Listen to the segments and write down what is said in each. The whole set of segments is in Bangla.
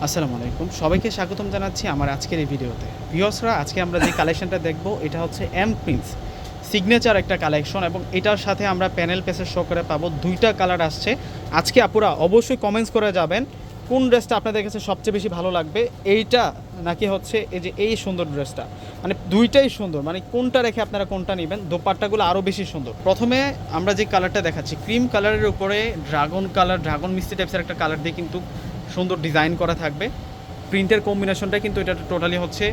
আসসালামু আলাইকুম, সবাইকে স্বাগতম জানাচ্ছি আমার আজকের এই ভিডিওতে। ভিউয়ার্সরা, আজকে আমরা যে কালেকশনটা দেখব এটা হচ্ছে এম প্রিন্স সিগনেচার একটা কালেকশন, এবং এটার সাথে আমরা প্যানেল পেসের শো করে পাবো। দুইটা কালার আসছে। আজকে আপুরা অবশ্যই কমেন্টস করে যাবেন কোন ড্রেসটা আপনাদের কাছে সবচেয়ে বেশি ভালো লাগবে, এইটা নাকি হচ্ছে এই যে এই সুন্দর ড্রেসটা। মানে দুইটাই সুন্দর, মানে কোনটা রেখে আপনারা কোনটা নেবেন। দোপাট্টাগুলো আরও বেশি সুন্দর। প্রথমে আমরা যে কালারটা দেখাচ্ছি ক্রিম কালারের উপরে ড্রাগন কালার, ড্রাগন মিষ্টি টাইপসের একটা কালার দিয়ে কিন্তু সুন্দর ডিজাইন করা থাকবে। প্রিন্টের কম্বিনেশনটা কিন্তু এটা টোটালি হচ্ছে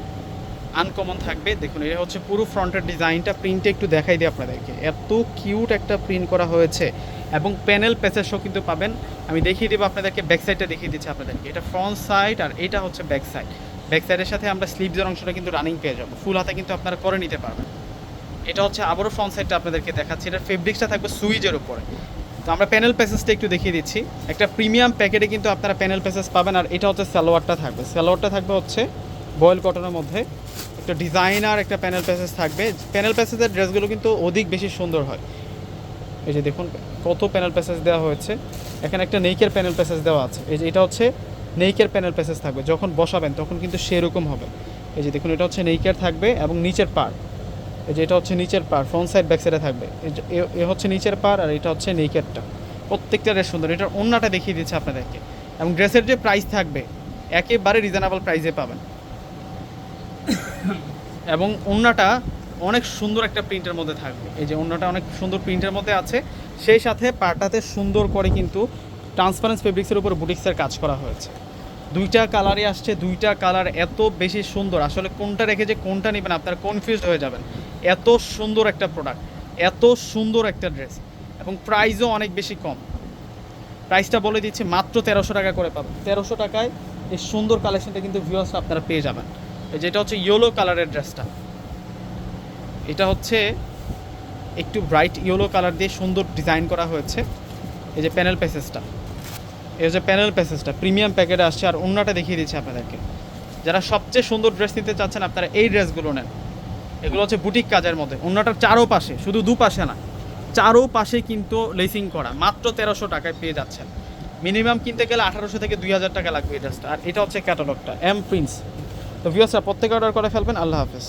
আনকমন থাকবে। দেখুন, এটা হচ্ছে পুরো ফ্রন্টের ডিজাইনটা। প্রিন্টে একটু দেখাই দিই আপনাদেরকে, এত কিউট একটা প্রিন্ট করা হয়েছে এবং প্যানেল প্যাচেসও কিন্তু পাবেন। আমি দেখিয়ে দেবো আপনাদেরকে, ব্যাক সাইডটা দেখিয়ে দিচ্ছি আপনাদেরকে। এটা ফ্রন্ট সাইড আর এটা হচ্ছে ব্যাক সাইড। ব্যাক সাইডের সাথে আমরা স্লিভসের অংশটা কিন্তু রানিং পেয়ে যাবো, ফুল হাতে কিন্তু আপনারা করে নিতে পারবেন। এটা হচ্ছে আবারও ফ্রন্ট সাইডটা আপনাদেরকে দেখাচ্ছি। এটা ফেব্রিক্সটা থাকবে সুইজের উপরে। তো আমরা প্যানেল প্যাসেসটা একটু দেখিয়ে দিচ্ছি। একটা প্রিমিয়াম প্যাকেটে কিন্তু আপনারা প্যানেল প্যাসেস পাবেন। আর এটা হচ্ছে সালোয়ারটা থাকবে। সালোয়ারটা থাকবে হচ্ছে বয়েল কটনের মধ্যে, একটা ডিজাইনার একটা প্যানেল প্যাসেস থাকবে। প্যানেল প্যাসেসের ড্রেসগুলো কিন্তু অধিক বেশি সুন্দর হয়। এই যে দেখুন কত প্যানেল প্যাসেস দেওয়া হয়েছে। এখানে একটা নেইকের প্যানেল প্যাসেস দেওয়া আছে। এই যে এটা হচ্ছে নেইকের প্যানেল প্যাসেস থাকবে, যখন বসাবেন তখন কিন্তু সেরকম হবে। এই যে দেখুন, এটা হচ্ছে নেইকের থাকবে এবং নিচের পার্ট। এই যে এটা হচ্ছে নিচের পার, ফ্রন্ট সাইড ব্যাক সাইডে থাকবে। এ হচ্ছে নিচের পার আর এটা হচ্ছে নেকেরটা। প্রত্যেকটা ড্রেস সুন্দর। এটার ওড়নাটা দেখিয়ে দিচ্ছে আপনাদেরকে, এবং ড্রেসের যে প্রাইস থাকবে একেবারে রিজনেবল প্রাইসে পাবেন। এবং ওড়নাটা অনেক সুন্দর একটা প্রিন্টের মধ্যে থাকবে। এই যে ওড়নাটা অনেক সুন্দর প্রিন্টের মধ্যে আছে, সেই সাথে পাটাতে সুন্দর করে কিন্তু ট্রান্সপারেন্স ফেব্রিক্সের উপর বুটিক্সের কাজ করা হয়েছে। দুইটা কালারই আসছে, দুইটা কালার এত বেশি সুন্দর, আসলে কোনটা রেখে যে কোনটা নেবেন আপনারা কনফিউজড হয়ে যাবেন। এত সুন্দর একটা প্রোডাক্ট, এত সুন্দর একটা ড্রেস, এবং প্রাইসও অনেক বেশি কম। প্রাইসটা বলে দিচ্ছি, মাত্র 1300 টাকা করে পাবেন। 1300 টাকায় এই সুন্দর কালেকশনটা কিন্তু ভিউয়ার্স আপনারা পেয়ে যাবেন। যেটা হচ্ছে ইয়েলো কালারের ড্রেসটা, এটা হচ্ছে একটু ব্রাইট ইয়েলো কালার দিয়ে সুন্দর ডিজাইন করা হয়েছে। এই যে প্যানেল প্যাসেসটা, এই যে প্যানেল প্যাসেসটা প্রিমিয়াম প্যাকেটে আসছে। আর ওড়নাটা দেখিয়ে দিচ্ছি আপনাদেরকে। যারা সবচেয়ে সুন্দর ড্রেস নিতে চাচ্ছেন আপনারা এই ড্রেসগুলো নেন। এগুলো হচ্ছে বুটিক কাজের মধ্যে। ওড়নাটার চারো পাশে, শুধু দুপাশে না, চারো পাশে কিন্তু লেসিং করা। মাত্র 1300 টাকায় পেয়ে যাচ্ছেন। মিনিমাম কিনতে গেলে 1800 থেকে 2000 টাকা লাগবে এই ড্রেসটা। আর এটা হচ্ছে ক্যাটালগটা এম প্রিন্স। তো ভিউয়ার্সরা প্রত্যেকে অর্ডার করে ফেলবেন। আল্লাহ হাফেজ।